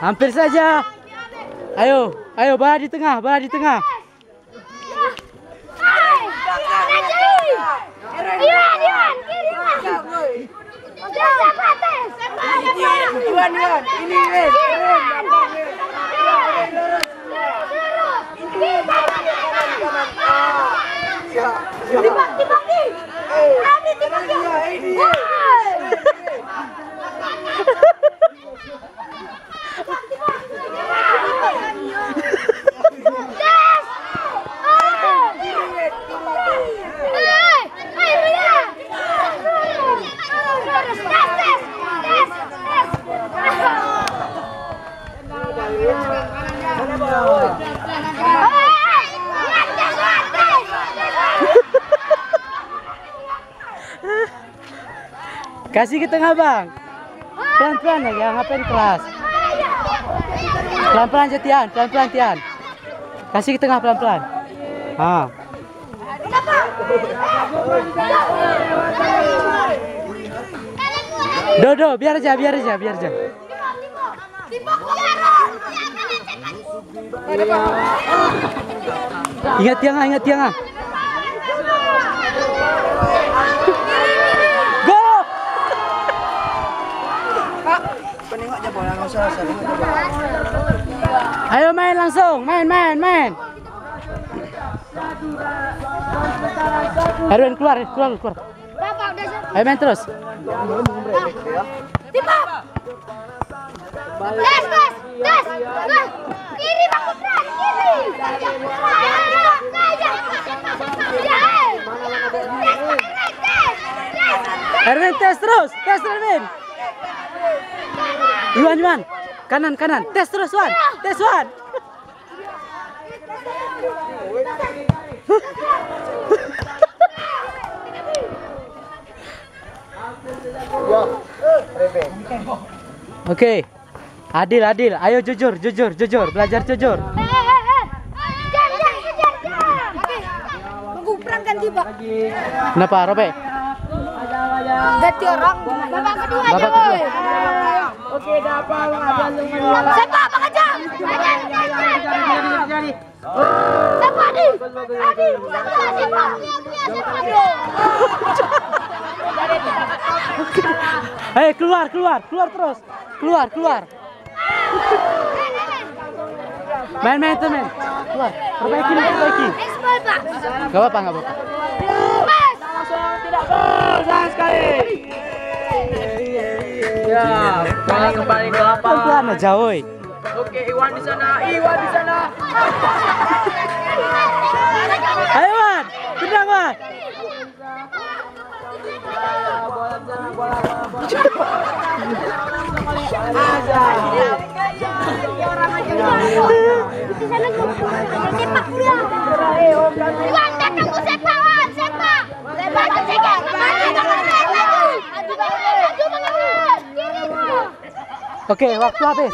Hampir saja. Ayo, ayo bola di tengah, bola di tengah. Kasih ke tengah bang. Pelan-pelan aja, ngapain kelas. Pelan-pelan aja Tian, pelan-pelan Tian. Kasih ke tengah pelan-pelan. Do, biar aja. Ingat tiang. Ayo main langsung, main. Erwin keluar. Ayo main terus. Timbang. Des. Kiri Bang Putran, kiri. Erwin tes terus, Erwin. Iwan, kanan, tes terus Wan, tes Wan. Oke, adil, ayo jujur, belajar jujur. Tunggu perang ganti Pak. Kenapa Robe? Ganti orang, babak kedua aja woi. Oke, dapat Sepak Bang Ajam. Sepak Adi. Sepak. Ayo keluar terus. Keluar. Main temen. Keluar. Perbaiki. Ekspor Pak. Gak apa-apa. langsung tidak gol sayang sekali. Ya, bola kembali ke lapangan. Pelan-pelan aja, woi. Oke, Iwan di sana. Ayo, Wan. Tendang, Wan. Bola. Sepak bola. Iwan datang ke sepak, Wan, sepak. Oke, waktu habis.